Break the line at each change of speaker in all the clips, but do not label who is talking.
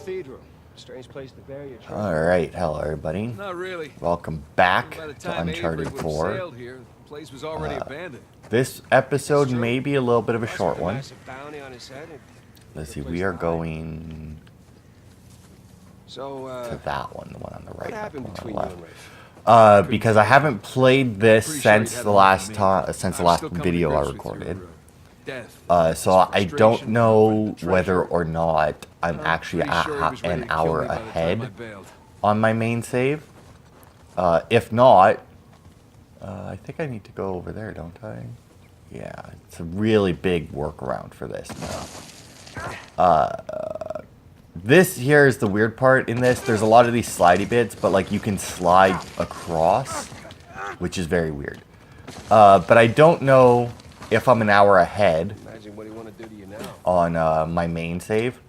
cathedral. Strange place to bury your treasure.
Alright, hello everybody.
Not really.
Welcome back
By the
to
time
Uncharted
Avery
4.
sailed here, the place was already abandoned.
This episode may be a little bit of a short one.
Massive bounty on his head and
Let's see,
the
we
place
are
to hide.
going
So,
to that one, the one on the right.
what happened
not the
between
one
you
on the
and
left.
Rafe?
Because I haven't played this
Pretty sure
since
he'd had
the
one
last
for me.
time, since the
I'm
last
still coming
video
to
I
grips with
recorded.
your, death,
So I don't
frustration,
know
treasure.
whether or not I'm actually
pretty sure he was ready
an
to kill
hour
me by the time I
ahead
bailed.
on my main save. If not, I think I need to go over there, don't I? Yeah, it's a really big workaround for this now. This here is the weird part in this. There's a lot of these slidey bits, but like you can slide across, which is very weird. But I don't know if I'm an hour ahead
Imagine what he want to do to you now.
on my main save.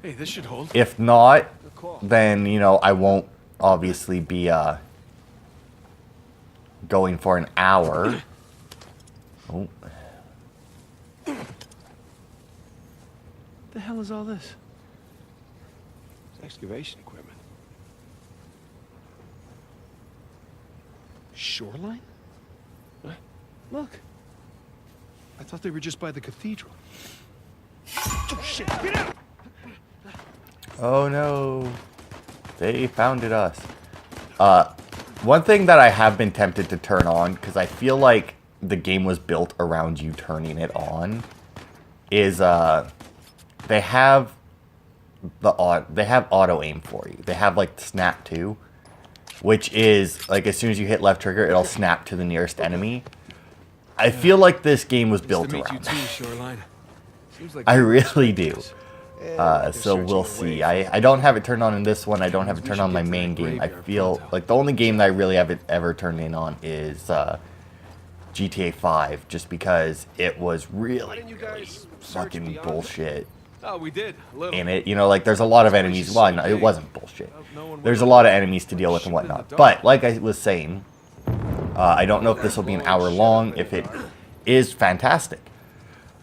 Hey, this should hold.
If not,
Good call.
then, you know, I won't obviously be going for an hour. Oh.
The hell is all this?
Excavation equipment.
Shoreline? What? Look. I thought they were just by the cathedral. Oh, shit. Get out!
Oh no. They founded us. One thing that I have been tempted to turn on, because I feel like the game was built around you turning it on, is they have auto aim for you. They have like snap 2, which is like as soon as you hit left trigger, it'll snap to the nearest enemy. I feel like this game was built
Nice to meet
around
you too,
that.
Shoreline. Seems like
I really do.
Yeah, they're
So we'll
searching
see.
away.
I don't have it turned on in this one. I don't have it
We
turned
should
on my
get to
main
that
game. I
graveyard
feel
pronto.
like the only game that I really have it ever turned in on is GTA 5, just because it was
Why
really,
didn't you
really
guys search
fucking
beyond
bullshit
Oh, we did. A little.
in it. You know, like there's a lot of enemies. Well, no, it wasn't bullshit. There's a lot of enemies to deal with and whatnot. But like I was saying, I don't know if this will be an hour long. If it is, fantastic.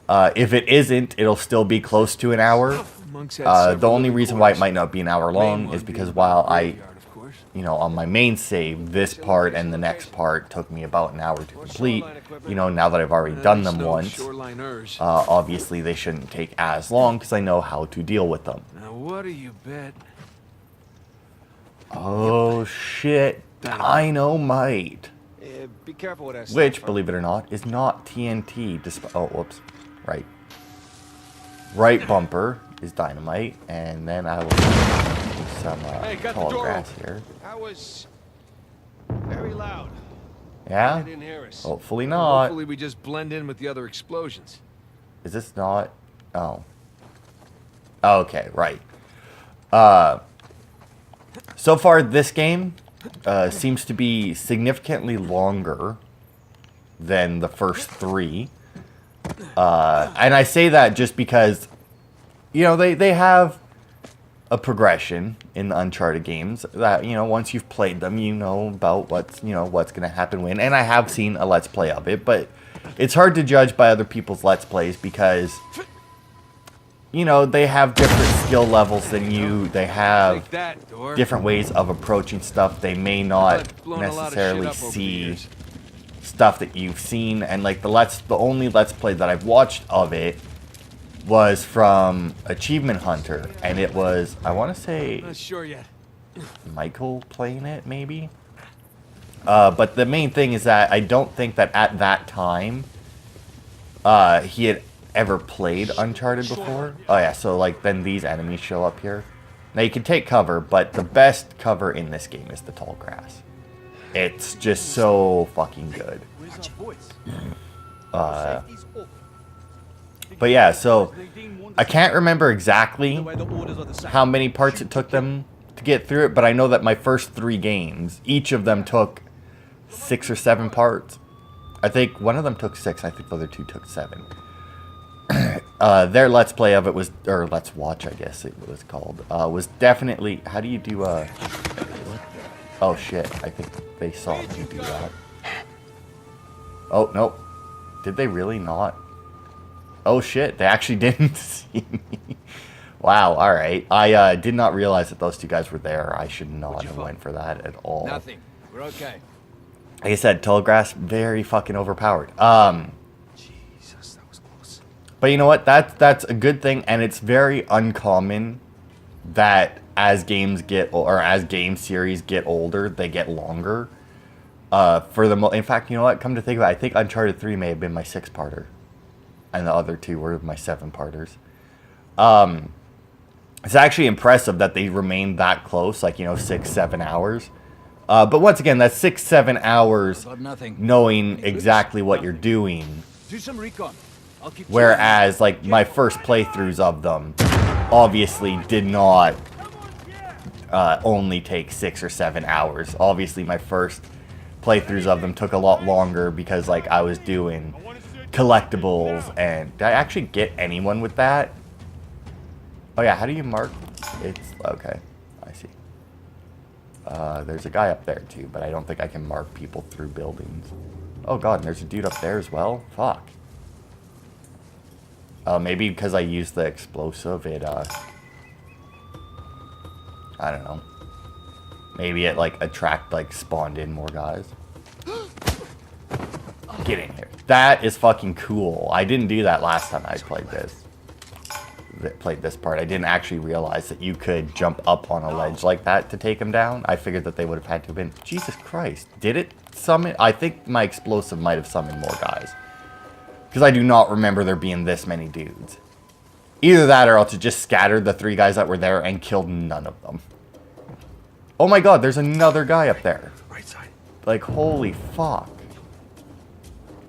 If it isn't, it'll still be close to an hour.
Monks had
The
several
only
living
reason why it
quarters.
might not be an hour
Main
long
one
is because
being
while
the
I,
graveyard, of course.
you know, on my main save, this part and the next part took me about an hour to complete. You know, now that I've already done them
No
once,
shoreliners.
obviously they shouldn't take as long because I know how to deal with them.
Now, what do you bet?
Oh shit, dynamite.
Yeah, be careful with that stuff,
Which,
huh?
believe it or not, is not TNT. Oh, whoops. Right. Right bumper is dynamite, and then I will do some
Hey, got the
tall
door
grass
open.
here.
That was very loud. They
Yeah?
didn't hear us.
Hopefully not.
Hopefully we just blend in with the other explosions.
Is this not? Oh. Okay, right. So far, this game seems to be significantly longer than the first 3. And I say that just because, you know, they have a progression in the Uncharted games that, you know, once you've played them, you know about what's going to happen when. And I have seen a Let's Play of it, but it's hard to judge by other people's Let's Plays because, you know, they have different skill levels than you. They have
Take that, door.
different ways of approaching stuff. They may not
I've blown a lot of shit
necessarily
up over the
see
years.
stuff that you've seen, and like the only Let's Play that I've watched of it was from Achievement Hunter, and it was, I want to say,
Not sure yet.
Michael playing it, maybe? But the main thing is that I don't think that at that time he had ever played Uncharted before. Oh yeah, so like then these enemies show up here. Now you can take cover, but the best cover in this game is the tall grass. It's just so fucking good. But yeah, so I can't remember exactly how many parts it took them to get through it, but I know that my first 3 games, each of them took 6 or 7 parts. I think one of them took 6, I think the other 2 took 7. Their Let's Play of it was, or Let's Watch, I guess it was called, was definitely, how do you do, oh shit, I think they saw me do that. Oh, nope. Did they really not? Oh shit, they actually didn't see me. Wow, alright. I did not realize that those two guys were there. I should not have went for that at all.
Nothing. We're okay.
Like I said, Telegrass, very fucking overpowered.
Jesus, that was close.
But you know what? That's a good thing, and it's very uncommon that as games or as game series get older, they get longer. In fact, you know what? Come to think of it, I think Uncharted 3 may have been my 6-parter, and the other 2 were my 7-parters. It's actually impressive that they remained that close, like, 6-7 hours. But once again, that's 6-7 hours knowing exactly what you're doing.
Do some recon. I'll keep
Whereas, like, my first playthroughs of them obviously did not only take 6 or 7 hours. Obviously, my first playthroughs of them took a lot longer because, like, I was doing collectibles. And did I actually get anyone with that? Oh, yeah, how do you mark? It's okay. I see. There's a guy up there, too, but I don't think I can mark people through buildings. Oh, God, and there's a dude up there as well? Fuck. Maybe because I used the explosive, it, I don't know. Maybe it, like, spawned in more guys. Get in here. That is fucking cool. I didn't do that last time I played this. Played this part. I didn't actually realize that you could jump up on a ledge like that to take him down. I figured that they would have had to have been... Jesus Christ. Did it summon? I think my explosive might have summoned more guys. Because I do not remember there being this many dudes. Either that or else it just scattered the 3 guys that were there and killed none of them. Oh my God, there's another guy up there.
Right side.
Like, holy fuck.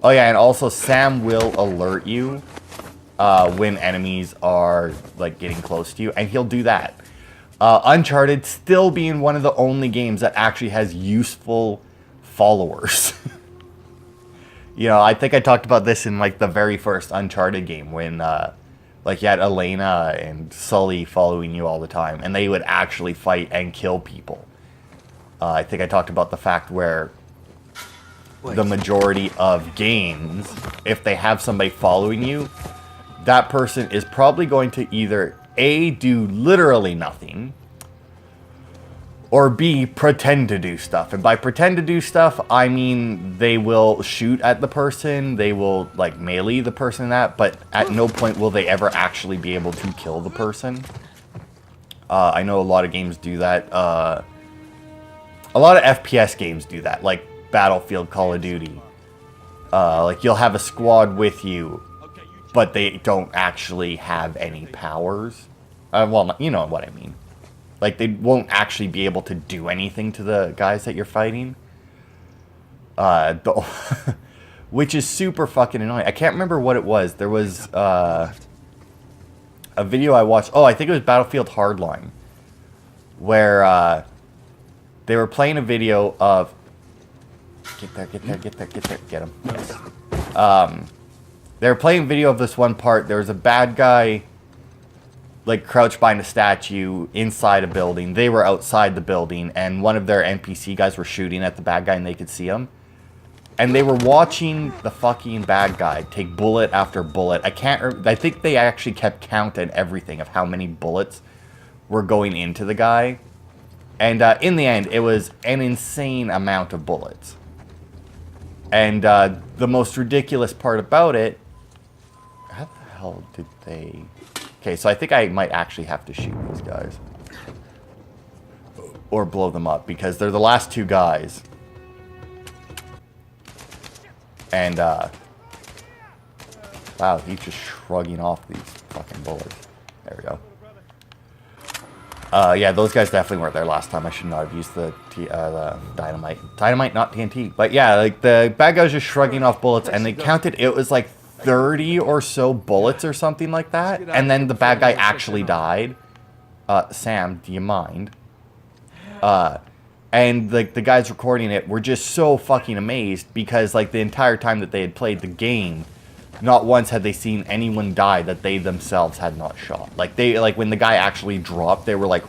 Oh yeah, and also Sam will alert you when enemies are, like, getting close to you, and he'll do that. Uncharted still being one of the only games that actually has useful followers. I think I talked about this in, like, the very first Uncharted game when, like, you had Elena and Sully following you all the time, and they would actually fight and kill people. I think I talked about the fact where the majority of games, if they have somebody following you, that person is probably going to either A, do literally nothing, or B, pretend to do stuff. And by pretend to do stuff, I mean they will shoot at the person, they will, like, melee the person but at no point will they ever actually be able to kill the person. I know a lot of games do that. A lot of FPS games do that, like Battlefield, Call of Duty. Like, you'll have a squad with you, but they don't actually have any powers. Well, you know what I mean. Like, they won't actually be able to do anything to the guys that you're fighting. Which is super fucking annoying. I can't remember what it was. There was a video I watched. Oh, I think it was Battlefield Hardline. Where they were playing a video of... Get there, get him. They were playing video of this one part. There was a bad guy, like, crouched behind a statue inside a building. They were outside the building, and one of their NPC guys were shooting at the bad guy, and they could see him. And they were watching the fucking bad guy take bullet after bullet. I think they actually kept count and everything of how many bullets were going into the guy. And in the end, it was an insane amount of bullets. And the most ridiculous part about it... How the hell did they... Okay, so I think I might actually have to shoot these guys. Or blow them up, because they're the last 2 guys. And, wow, he's just shrugging off these fucking bullets. There we go. Yeah, those guys definitely weren't there last time. I should not have used the dynamite. Dynamite, not TNT. But yeah, like, the bad guy was just shrugging off bullets, and they counted, it was like 30 or so bullets or something like that. And then the bad guy actually died. Sam, do you mind? And, like, the guys recording it were just so fucking amazed because, like, the entire time that they had played the game, not once had they seen anyone die that they themselves had not shot. Like, when the guy actually dropped, they were like,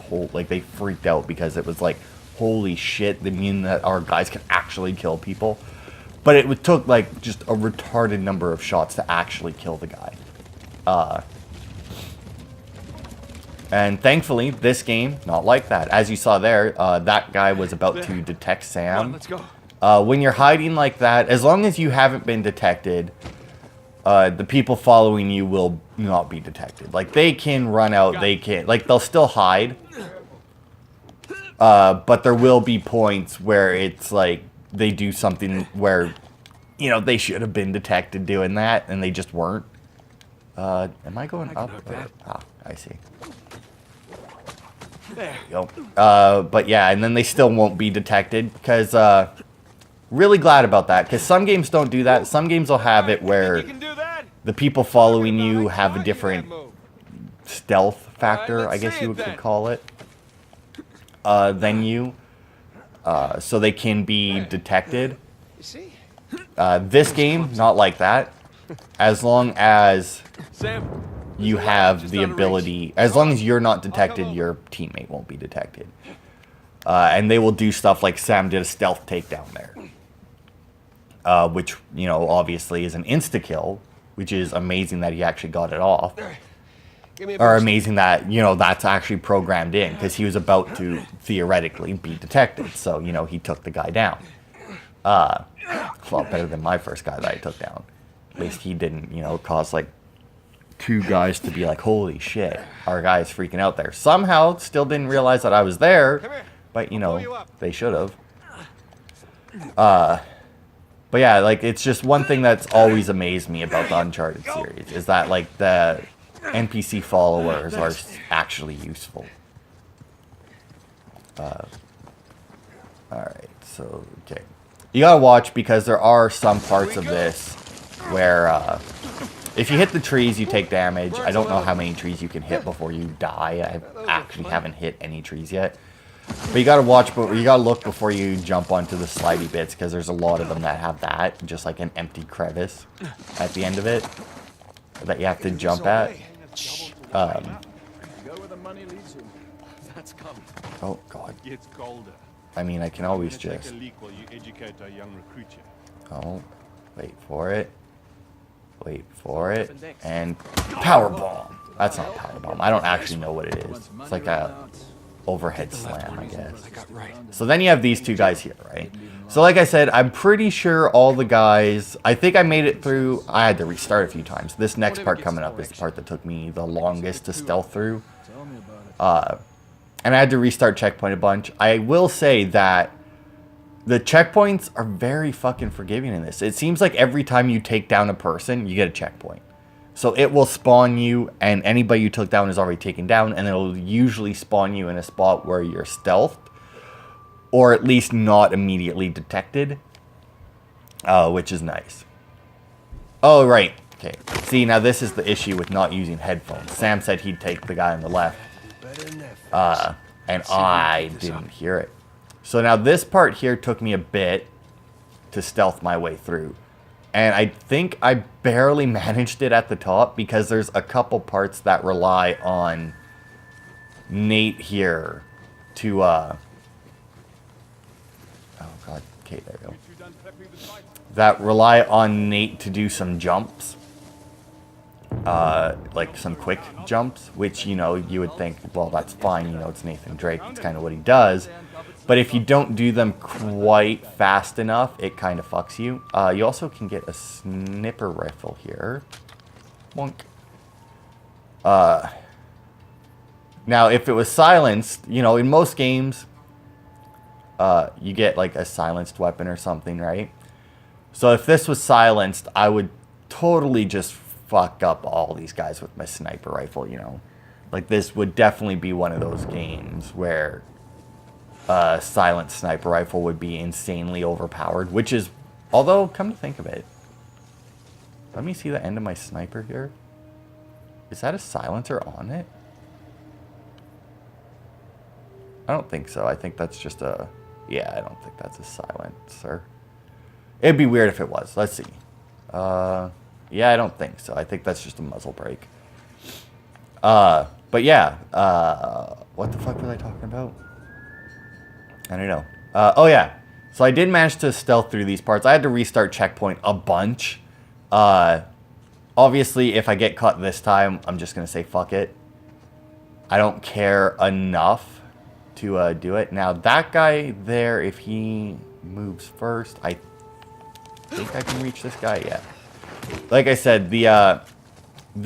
they freaked out because it was like, holy shit, they mean that our guys can actually kill people. But it took, like, just a retarded number of shots to actually kill the guy. And thankfully, this game, not like that. As you saw there, that guy was about to detect
Come on,
Sam.
let's go.
When you're hiding like that, as long as you haven't been detected, the people following you will not be detected. Like, they can run out, they can... Like, they'll still hide. But there will be points where it's like, they do something where, you know, they should have been detected doing that, and they just weren't. Am I going up? Ah, I see.
There
you go. But yeah, and then they still won't be detected, because, really glad about that, because some games don't do that. Some games will have it where the people following you have a different stealth factor, I guess you could call it, than you, so they can be detected. This game, not like that. As long as you have the ability, as long as you're not detected, your teammate won't be detected. And they will do stuff like Sam did a stealth takedown there. Which, you know, obviously is an insta-kill, which is amazing that he actually got it off. Or amazing that, you know, that's actually programmed in, because he was about to theoretically be detected. So, you know, he took the guy down. A lot better than my first guy that I took down. At least he didn't, you know, cause like 2 guys to be like, holy shit, our guy's freaking out there. Somehow still didn't realize that I was there, but, you know, they should have. But yeah, like, it's just one thing that's always amazed me about the Uncharted series, is that, like, the NPC followers are actually useful. Alright, so, okay. You gotta watch, because there are some parts of this where, if you hit the trees, you take damage. I don't know how many trees you can hit before you die. I actually haven't hit any trees yet. But you gotta watch, but you gotta look before you jump onto the slidey bits, because there's a lot of them that have that, just like an empty crevice at the end of it that you have to jump at. Oh god. I mean, I can always just... Oh, wait for it. Wait for it. And power bomb. That's not a power bomb. I don't actually know what it is. It's like a overhead slam, I guess. So then you have these 2 guys here, right? So like I said, I'm pretty sure all the guys... I think I made it through... I had to restart a few times. This next part coming up is the part that took me the longest to stealth through. And I had to restart checkpoint a bunch. I will say that the checkpoints are very fucking forgiving in this. It seems like every time you take down a person, you get a checkpoint. So it will spawn you, and anybody you took down is already taken down, and it'll usually spawn you in a spot where you're stealthed, or at least not immediately detected, which is nice. Oh, right. Okay. See, now this is the issue with not using headphones. Sam said he'd take the guy on the left, and I didn't hear it. So now this part here took me a bit to stealth my way through. And I think I barely managed it at the top, because there's a couple parts that rely on Nate here to, oh god, okay, there we go. That rely on Nate to do some jumps. Like some quick jumps, which, you know, you would think, well, that's fine, you know, it's Nathan Drake, it's kind of what he does. But if you don't do them quite fast enough, it kind of fucks you. You also can get a sniper rifle here. Bonk. Now, if it was silenced, you know, in most games, you get like a silenced weapon or something, right? So if this was silenced, I would totally just fuck up all these guys with my sniper rifle, you know. Like, this would definitely be one of those games where a silent sniper rifle would be insanely overpowered, which is, although, come to think of it, let me see the end of my sniper here. Is that a silencer on it? I don't think so. I think that's just a, yeah, I don't think that's a silencer. It'd be weird if it was. Let's see. Yeah, I don't think so. I think that's just a muzzle brake. But yeah, what the fuck was I talking about? I don't know. Oh yeah, so I did manage to stealth through these parts. I had to restart checkpoint a bunch. Obviously, if I get caught this time, I'm just gonna say fuck it. I don't care enough to do it. Now, that guy there, if he moves first, I think I can reach this guy. Yeah. Like I said, the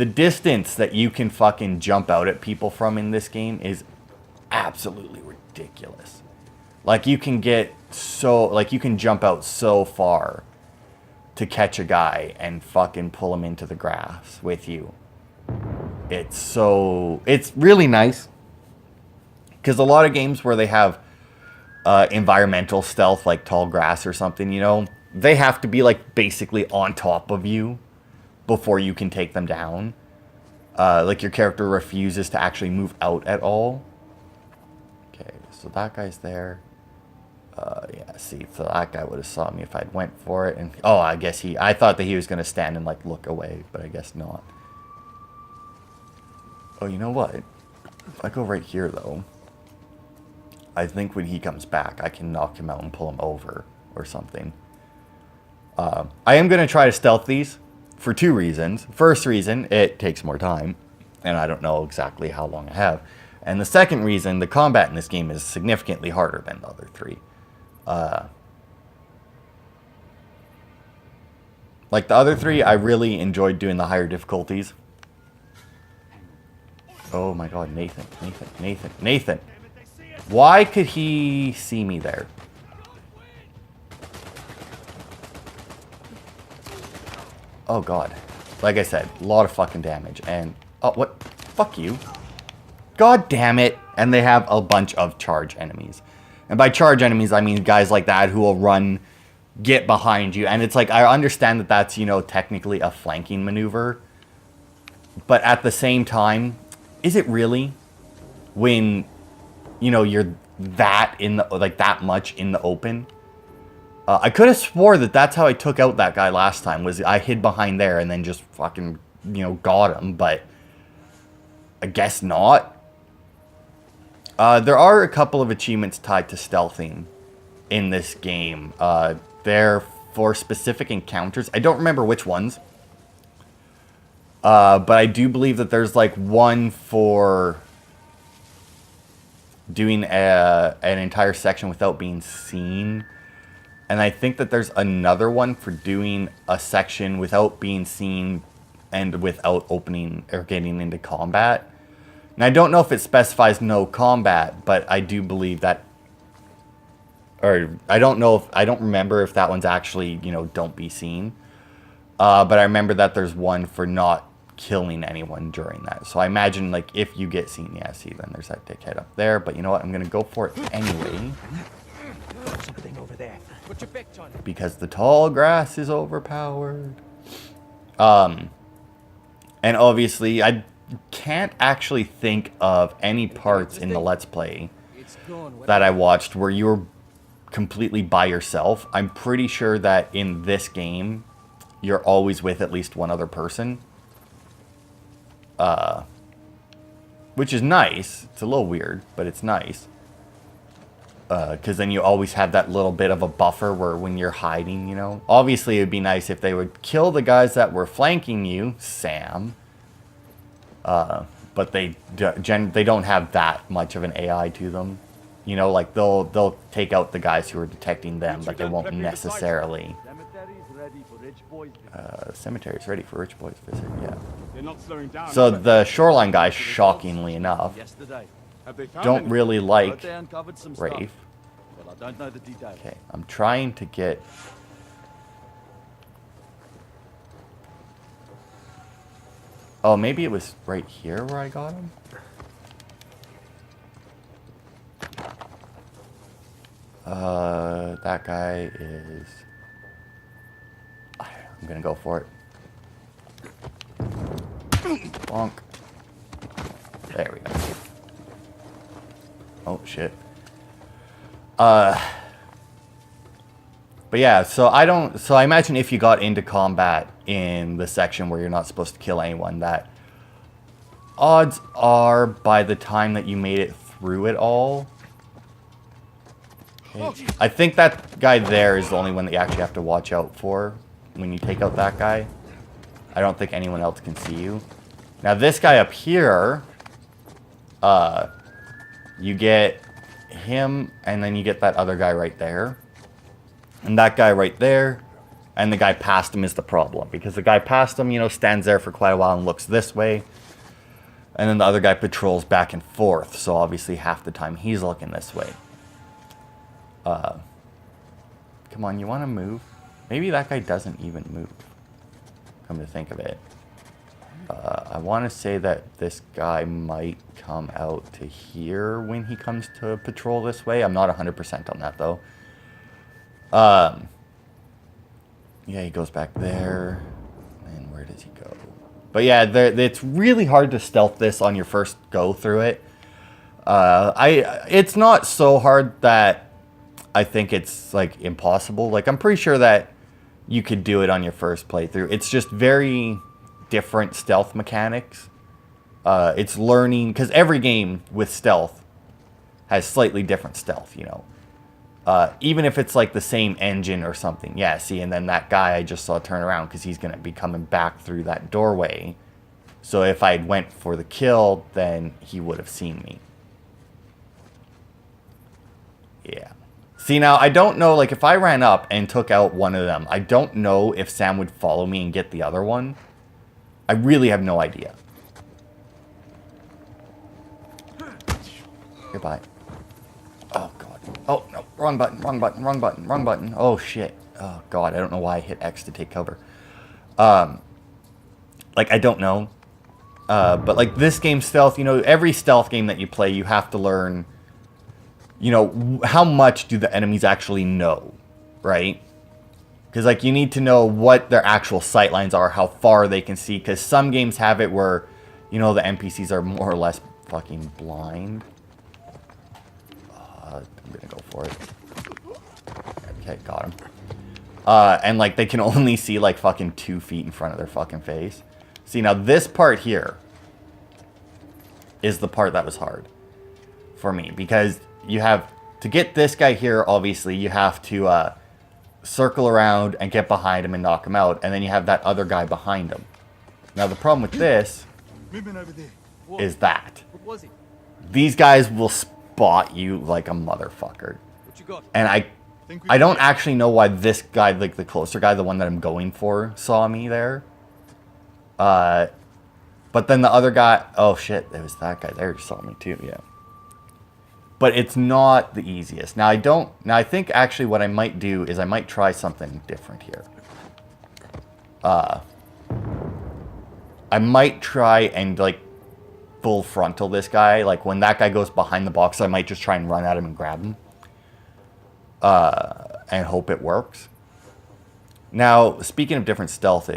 distance that you can fucking jump out at people from in this game is absolutely ridiculous. Like, you can get so... Like, you can jump out so far to catch a guy and fucking pull him into the grass with you. It's so... It's really nice. Because a lot of games where they have environmental stealth, like tall grass or something, you know, they have to be, like, basically on top of you before you can take them down. Like, your character refuses to actually move out at all. Okay, so that guy's there. Yeah, see, so that guy would have saw me if I'd went for it. And oh, I guess I thought that he was going to stand and, like, look away, but I guess not. Oh, you know what? If I go right here, though, I think when he comes back, I can knock him out and pull him over or something. I am going to try to stealth these for 2 reasons. First reason, it takes more time, and I don't know exactly how long I have. And the second reason, the combat in this game is significantly harder than the other 3. Like the other 3, I really enjoyed doing the higher difficulties. Oh my god, Nathan. Why could he see me there? Oh god. Like I said, a lot of fucking damage. And, oh, what? Fuck you. God damn it. And they have a bunch of charge enemies. And by charge enemies, I mean guys like that who will run, get behind you. And it's like, I understand that that's, you know, technically a flanking maneuver. But at the same time, is it really? When, you know, you're that in the, like, that much in the open? I could have swore that that's how I took out that guy last time, was I hid behind there and then just fucking, you know, got him, but I guess not. There are a couple of achievements tied to stealthing in this game. They're for specific encounters. I don't remember which ones. But I do believe that there's like one for doing an entire section without being seen. And I think that there's another one for doing a section without being seen and without opening or getting into combat. And I don't know if it specifies no combat, but I do believe that, or I don't remember if that one's actually, you know, don't be seen. But I remember that there's one for not killing anyone during that. So I imagine, like, if you get seen, yeah, see, then there's that dickhead up there. But you know what? I'm going to go for it anyway.
Something over there.
Put your back on it.
Because the tall grass is overpowered. And obviously, I can't actually think of any parts in the Let's Play that I watched where you were completely by yourself. I'm pretty sure that in this game, you're always with at least one other person. Which is nice. It's a little weird, but it's nice. Because then you always have that little bit of a buffer where when you're hiding, you know. Obviously, it would be nice if they would kill the guys that were flanking you, Sam. But they don't have that much of an AI to them. You know, like they'll take out the guys who are detecting them, but they won't necessarily. Cemetery's ready for rich boys visit, yeah.
They're not slowing down.
So the shoreline guys, shockingly enough,
Have they found
don't
any?
really like
They uncovered some
Rafe.
stuff, but I don't know the details.
Okay, I'm trying to get... Oh, maybe it was right here where I got him? That guy is... I'm gonna go for it. Bonk. There we go. Oh, shit. But yeah, so I imagine if you got into combat in the section where you're not supposed to kill anyone, that odds are by the time that you made it through it all. Okay. I think that guy there is the only one that you actually have to watch out for when you take out that guy. I don't think anyone else can see you. Now this guy up here, You get him, and then you get that other guy right there. And that guy right there, and the guy past him is the problem. Because the guy past him, you know, stands there for quite a while and looks this way. And then the other guy patrols back and forth. So obviously half the time he's looking this way. Come on, you want to move? Maybe that guy doesn't even move. Come to think of it. I want to say that this guy might come out to here when he comes to patrol this way. I'm not 100% on that, though. Yeah, he goes back there. And where does he go? But yeah, it's really hard to stealth this on your first go through it. It's not so hard that I think it's, like, impossible. Like, I'm pretty sure that you could do it on your first playthrough. It's just very different stealth mechanics. It's learning, because every game with stealth has slightly different stealth, you know. Even if it's like the same engine or something. Yeah, see, and then that guy I just saw turn around because he's going to be coming back through that doorway. So if I went for the kill, then he would have seen me. Yeah. See, now, I don't know, like, if I ran up and took out one of them, I don't know if Sam would follow me and get the other one. I really have no idea. Goodbye. Oh, God. Oh, no. Wrong button, wrong button, wrong button, wrong button. Oh, shit. Oh, God. I don't know why I hit X to take cover. Like, I don't know. But, like, this game's stealth, you know, every stealth game that you play, you have to learn, you know, how much do the enemies actually know, right? Because, like, you need to know what their actual sight lines are, how far they can see. Because some games have it where, you know, the NPCs are more or less fucking blind. I'm going to go for it. Okay, got him. And, like, they can only see, like, fucking 2 feet in front of their fucking face. See, now, this part here is the part that was hard for me. Because you have to get this guy here, obviously, you have to circle around and get behind him and knock him out. And then you have that other guy behind him. Now, the problem with this is that
What was it?
these guys will spot you like a motherfucker.
What you got?
And I don't actually know why this guy, like the closer guy, the one that I'm going for, saw me there. But then the other guy, oh shit, it was that guy there who saw me too, yeah. But it's not the easiest. Now I think actually what I might do is I might try something different here. I might try and like full frontal this guy. Like when that guy goes behind the box, I might just try and run at him and grab him. And hope it works. Now, speaking of different stealth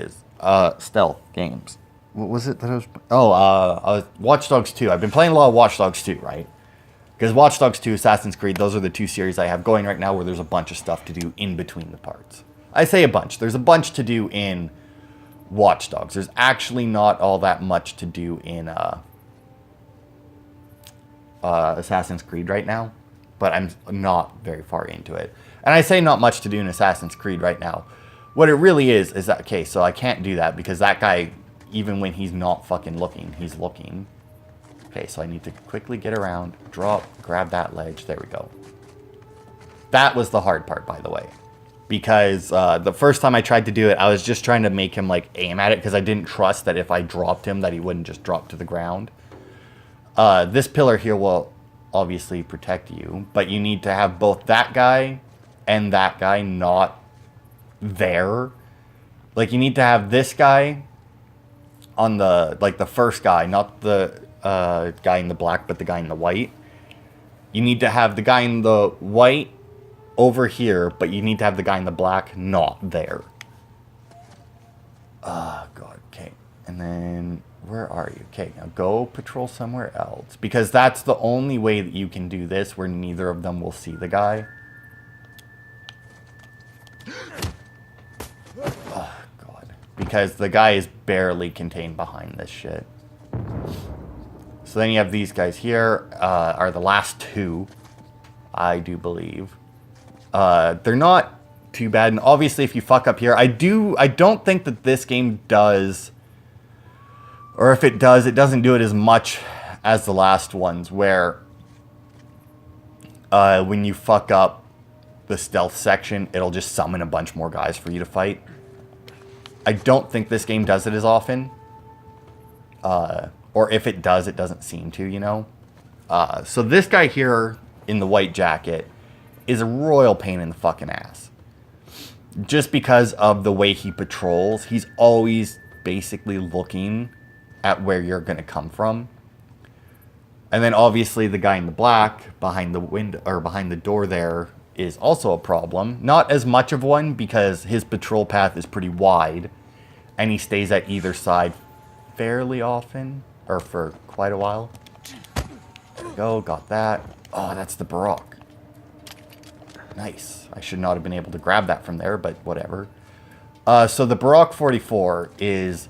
games. What was it that I was... Oh, Watch Dogs 2. I've been playing a lot of Watch Dogs 2, right? Because Watch Dogs 2, Assassin's Creed, those are the two series I have going right now where there's a bunch of stuff to do in between the parts. I say a bunch. There's a bunch to do in Watch Dogs. There's actually not all that much to do in Assassin's Creed right now. But I'm not very far into it. And I say not much to do in Assassin's Creed right now. What it really is that, okay, so I can't do that because that guy, even when he's not fucking looking, he's looking. Okay, so I need to quickly get around, drop, grab that ledge. There we go. That was the hard part, by the way. Because the first time I tried to do it, I was just trying to make him, like, aim at it because I didn't trust that if I dropped him that he wouldn't just drop to the ground. This pillar here will obviously protect you, but you need to have both that guy and that guy not there. Like, you need to have this guy on the, like, the first guy, not the guy in the black, but the guy in the white. You need to have the guy in the white over here, but you need to have the guy in the black not there. Oh, God, okay. And then, where are you? Okay, now go patrol somewhere else. Because that's the only way that you can do this, where neither of them will see the guy. Oh, God. Because the guy is barely contained behind this shit. So then you have these guys here, are the last two, I do believe. They're not too bad, and obviously if you fuck up here, I don't think that this game does, or if it does, it doesn't do it as much as the last ones, where when you fuck up the stealth section, it'll just summon a bunch more guys for you to fight. I don't think this game does it as often. Or if it does, it doesn't seem to, you know? So this guy here in the white jacket is a royal pain in the fucking ass. Just because of the way he patrols, he's always basically looking at where you're going to come from. And then obviously the guy in the black behind the window or behind the door there is also a problem. Not as much of one because his patrol path is pretty wide and he stays at either side fairly often or for quite a while. There we go, got that. Oh, that's the Baroque. Nice. I should not have been able to grab that from there, but whatever. So the Baroque 44 is,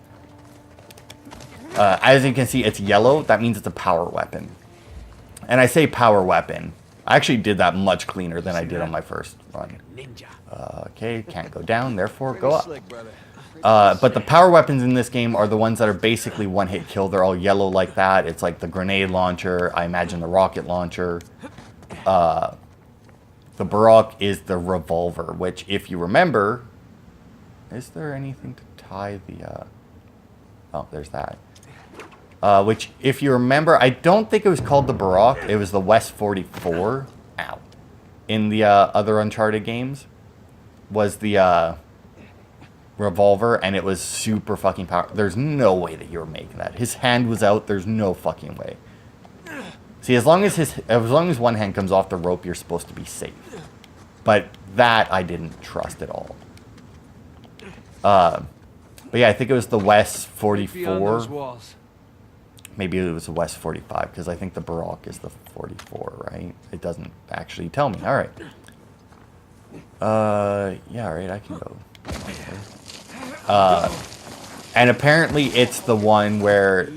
as you can see, it's yellow. That means it's a power weapon. And I say power weapon. I actually did that much cleaner than I did on my first run. Okay, can't go down, therefore go up. But the power weapons in this game are the ones that are basically one-hit kill. They're all yellow like that. It's like the grenade launcher. I imagine the rocket launcher. The Baroque is the revolver, which, if you remember... Is there anything to tie the... Oh, there's that. Which, if you remember, I don't think it was called the Baroque. It was the West 44. Ow. In the other Uncharted games. Was the revolver, and it was super fucking powerful. There's no way that you were making that. His hand was out. There's no fucking way. See, as long as one hand comes off the rope, you're supposed to be safe. But that I didn't trust at all. But yeah, I think it was the West 44. Maybe it was the West 45, because I think the Baroque is the 44, right? It doesn't actually tell me. All right. Yeah, all right, I can go. And apparently it's the one where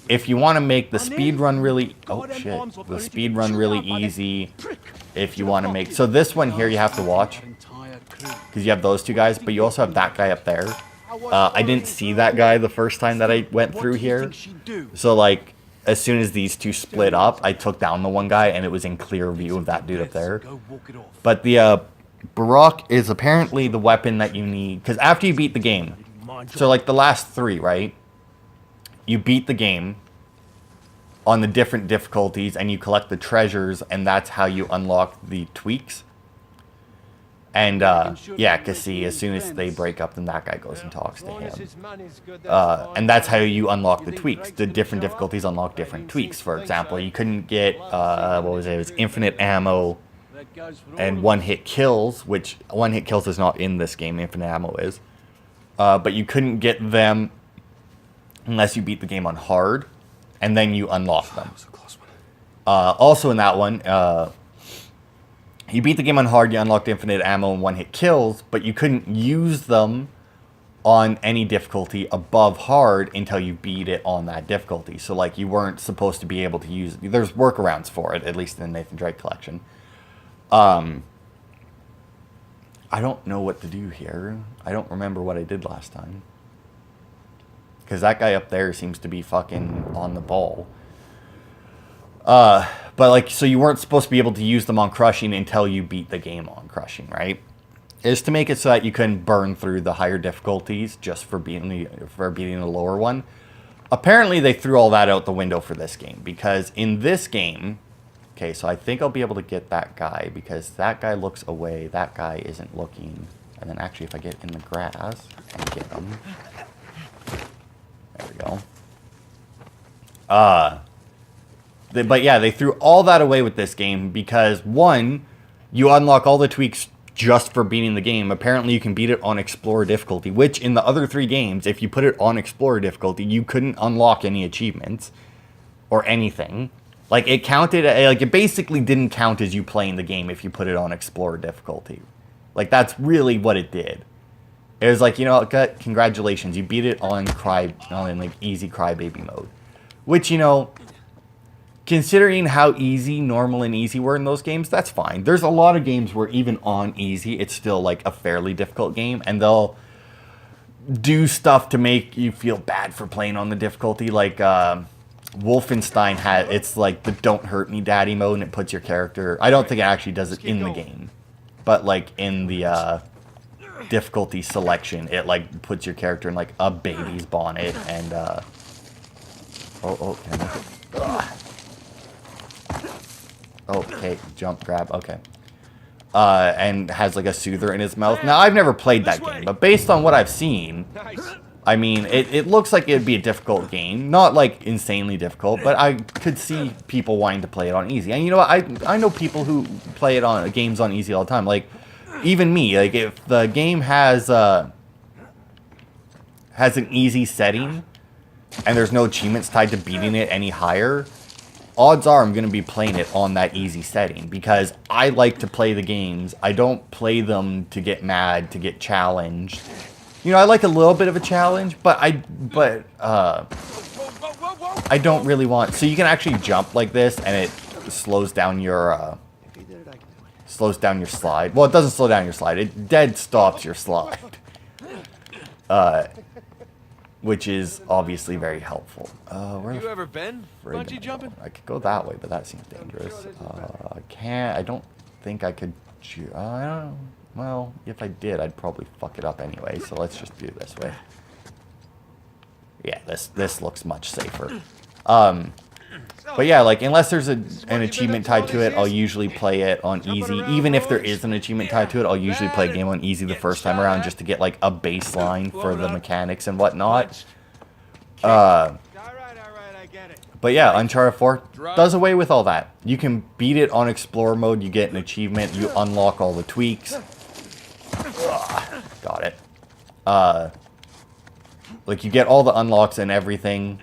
if you want to make the speed run really... Oh, shit. The speed run really easy. If you want to make... So this one here you have to watch. Because you have those two guys, but you also have that guy up there. I didn't see that guy the first time that I went through here. So, like, as soon as these two split up, I took down the one guy, and it was in clear view of that dude up there. But the Baroque is apparently the weapon that you need. Because after you beat the game... So, like, the last three, right? You beat the game on the different difficulties, and you collect the treasures, and that's how you unlock the tweaks. And, yeah, because see, as soon as they break up, then that guy goes and talks to him. And that's how you unlock the tweaks. The different difficulties unlock different tweaks. For example, you couldn't get, what was it? It was infinite ammo and one-hit kills, which one-hit kills is not in this game. Infinite ammo is. But you couldn't get them unless you beat the game on hard, and then you unlock them. Also in that one, you beat the game on hard, you unlocked infinite ammo and one-hit kills, but you couldn't use them on any difficulty above hard until you beat it on that difficulty. So, like, you weren't supposed to be able to use... There's workarounds for it, at least in the Nathan Drake collection. I don't know what to do here. I don't remember what I did last time. Because that guy up there seems to be fucking on the ball. But, like, so you weren't supposed to be able to use them on crushing until you beat the game on crushing, right? Is to make it so that you can burn through the higher difficulties just for beating the lower one. Apparently, they threw all that out the window for this game. Because in this game... Okay, so I think I'll be able to get that guy. Because that guy looks away. That guy isn't looking. And then actually, if I get in the grass and get him... There we go. But yeah, they threw all that away with this game because, one, you unlock all the tweaks just for beating the game. Apparently, you can beat it on Explorer difficulty, which in the other three games, if you put it on Explorer difficulty, you couldn't unlock any achievements or anything. Like, it counted, like, it basically didn't count as you playing the game if you put it on Explorer difficulty. Like, that's really what it did. It was like, you know, congratulations, you beat it on like easy crybaby mode. Which, you know, considering how easy normal and easy were in those games, that's fine. There's a lot of games where even on easy, it's still like a fairly difficult game, and they'll do stuff to make you feel bad for playing on the difficulty. Like, Wolfenstein had, it's like the don't hurt me daddy mode, and it puts your character, I don't think it actually does it in the game, but like in the difficulty selection, it like puts your character in like a baby's bonnet, and can I make it? Okay, jump, grab, okay. And has like a soother in his mouth. Now, I've never played that game, but based on what I've seen, I mean, it looks like it'd be a difficult game. Not like insanely difficult, but I could see people wanting to play it on easy. And you know what? I know people who play it on games on easy all the time. Like, even me. Like, if the game has an easy setting, and there's no achievements tied to beating it any higher, odds are I'm going to be playing it on that easy setting, because I like to play the games. I don't play them to get mad, to get challenged. You know, I like a little bit of a challenge, but I don't really want... So you can actually jump like this, and it slows down your slide. Well, it doesn't slow down your slide. It dead stops your slide. Which is obviously very helpful. Where
You ever been bungee jumping?
I could go that way, but that seems dangerous. I don't think I could... I don't know. Well, if I did, I'd probably fuck it up anyway, so let's just do it this way. Yeah, this looks much safer. But yeah, like, unless there's an achievement tied to it, I'll usually play it on easy. Even if there is an achievement tied to it, I'll usually play a game on easy the first time around, just to get, like, a baseline for the mechanics and whatnot. But yeah, Uncharted 4 does away with all that. You can beat it on Explorer mode, you get an achievement, you unlock all the tweaks. Got it. Like, you get all the unlocks and everything.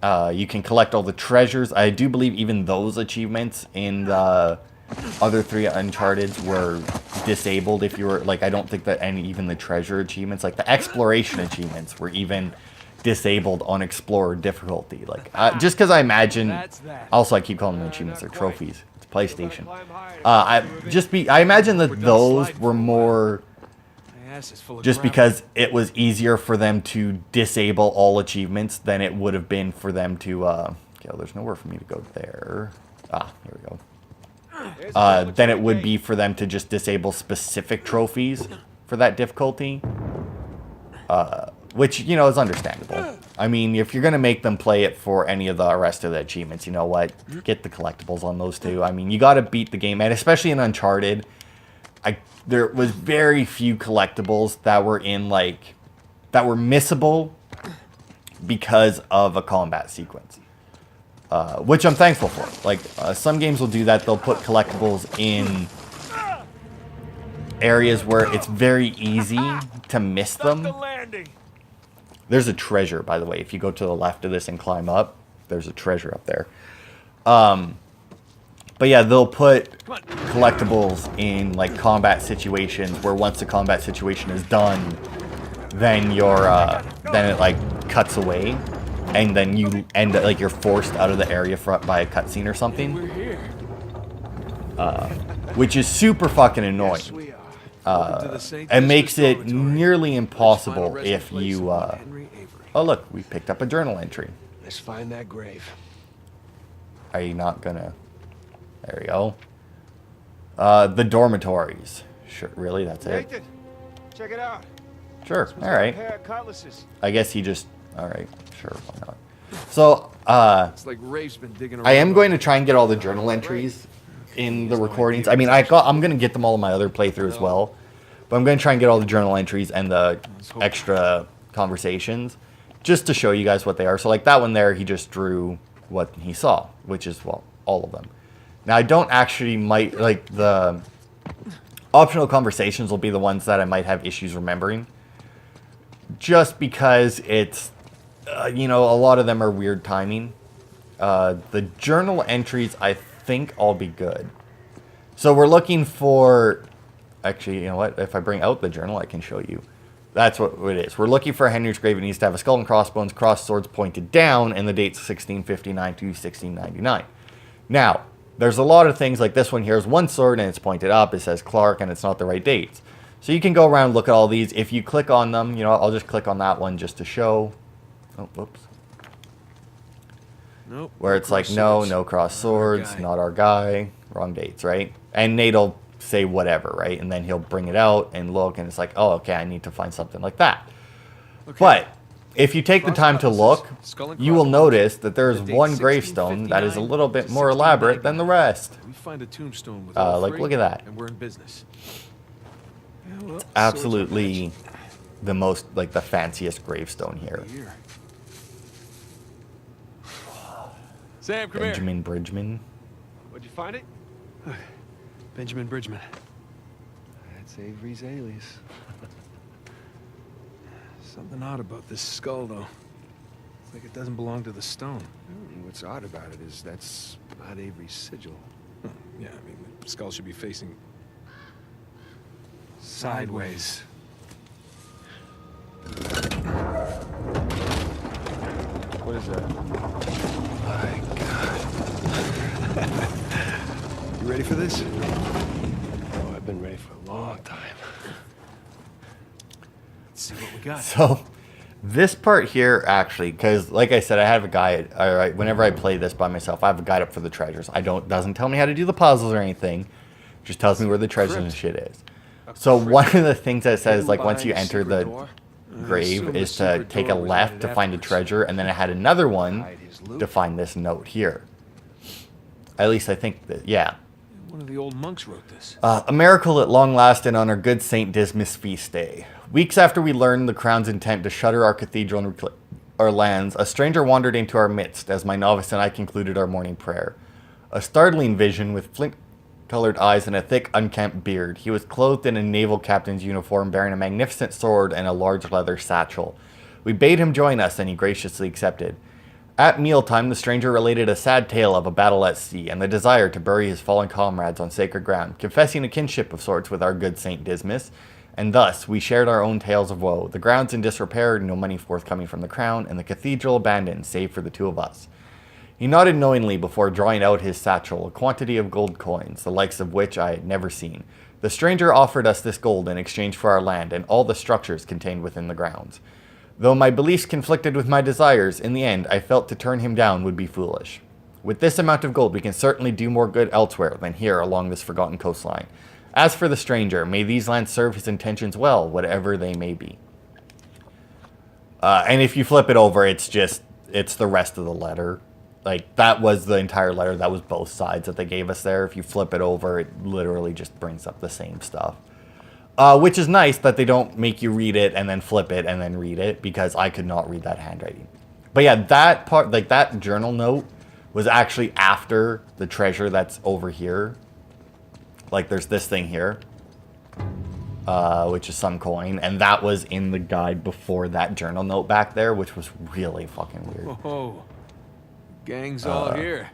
You can collect all the treasures. I do believe even those achievements in the other 3 Uncharteds were disabled if you were... Like, I don't think that even the treasure achievements, like the exploration achievements, were even disabled on Explorer difficulty. Like, just because I imagine... Also, I keep calling them achievements. They're trophies. It's PlayStation. I imagine that those were more... Just because it was easier for them to disable all achievements than it would have been for them to... okay, well, there's nowhere for me to go there. Ah, here we go. Than it would be for them to just disable specific trophies for that difficulty. Which, you know, is understandable. I mean, if you're going to make them play it for any of the rest of the achievements, you know what? Get the collectibles on those too. I mean, you got to beat the game. And especially in Uncharted... There was very few collectibles that were that were missable because of a combat sequence. Which I'm thankful for. Like, some games will do that. They'll put collectibles in areas where it's very easy to miss them. There's a treasure, by the way. If you go to the left of this and climb up, there's a treasure up there. But yeah, they'll put collectibles in, like, combat situations where once the combat situation is done, then then it, like, cuts away, and then you end up, like, you're forced out of the area by a cutscene or something. Which is super fucking annoying. It makes it nearly impossible if you, oh look, we picked up a journal entry.
Let's find that grave.
Are you not gonna... There we go. The dormitories. Sure, really? That's it?
Nathan, check it out.
Sure, alright.
Pair of cutlasses.
I guess he just... Alright, sure, why not? So,
It's like Rafe's been digging around.
I am going to try and get all the journal entries in the recordings. I mean, I'm going to get them all in my other playthrough as well. But I'm going to try and get all the journal entries and the extra conversations just to show you guys what they are. So, like, that one there, he just drew what he saw, which is, well, all of them. Now, I don't actually like, the optional conversations will be the ones that I might have issues remembering. Just because it's, you know, a lot of them are weird timing. The journal entries, I think I'll be good. So we're looking for, actually, you know what? If I bring out the journal, I can show you. That's what it is. We're looking for Henry's grave. It needs to have a skull and crossbones, crossed swords pointed down, and the date's 1659 to 1699. Now, there's a lot of things like this one here is one sword and it's pointed up. It says Clark and it's not the right dates. So you can go around and look at all these. If you click on them, you know, I'll just click on that one just to show. Oh, whoops.
Nope.
where
no
it's like,
crossed
no,
swords.
no cross
Not our
swords,
guy.
not our guy, wrong dates, right? And Nate'll say whatever, right? And then he'll bring it out and look, and it's like, oh, okay, I need to find something like that.
Okay.
But if you take the time to look,
Skull and
you will
crossbones.
notice that there is
The date
one gravestone that is a
1659
little bit
to
more elaborate than the
1699.
rest.
We find a tombstone with all
Like,
three,
look at that.
and we're in business. Yeah, well, swords
Absolutely the most, like, the fanciest gravestone
are
here.
matched. Here. Sam, come
Benjamin Bridgman.
Where'd you find it?
Benjamin Bridgman. That's Avery's alias.
Something odd about this skull, though. It's like it doesn't belong to the stone.
What's odd about it is that's not Avery's sigil.
Yeah, I mean, the skull should be facing
Sideways.
What is that?
My God. You ready for this?
Oh, I've been ready for a long time.
Let's see what we got.
So, this part here, actually, because, like I said, I have a guide. All right, whenever I play this by myself, I have a guide up for the treasures. Doesn't tell me how to do the puzzles or anything. Just tells me where the treasures and shit is. So one of the things that says, like, once you enter the grave, is to take a left to find a treasure, and then it had another one to find this note here. At least I think that, yeah.
One of the old monks wrote this.
A miracle at long lasted on our good Saint Dismas feast day. Weeks after we learned the crown's intent to shutter our cathedral and our lands, a stranger wandered into our midst as my novice and I concluded our morning prayer. A startling vision with flint-colored eyes and a thick, unkempt beard. He was clothed in a naval captain's uniform, bearing a magnificent sword and a large leather satchel. We bade him join us, and he graciously accepted. At mealtime, the stranger related a sad tale of a battle at sea and the desire to bury his fallen comrades on sacred ground, confessing a kinship of sorts with our good Saint Dismas, and thus we shared our own tales of woe, the grounds in disrepair, no money forthcoming from the crown, and the cathedral abandoned, save for the two of us. He nodded knowingly before drawing out his satchel, a quantity of gold coins, the likes of which I had never seen. The stranger offered us this gold in exchange for our land and all the structures contained within the grounds. Though my beliefs conflicted with my desires, in the end I felt to turn him down would be foolish. With this amount of gold we can certainly do more good elsewhere than here along this forgotten coastline. As for the stranger, may these lands serve his intentions well, whatever they may be. And if you flip it over, it's the rest of the letter. Like, that was the entire letter. That was both sides that they gave us there. If you flip it over, it literally just brings up the same stuff. Which is nice that they don't make you read it and then flip it and then read it, because I could not read that handwriting. But yeah, that part, like that journal note, was actually after the treasure that's over here. Like, there's this thing here, which is some coin, and that was in the guide before that journal note back there, which was really fucking weird.
Oh, gang's all here.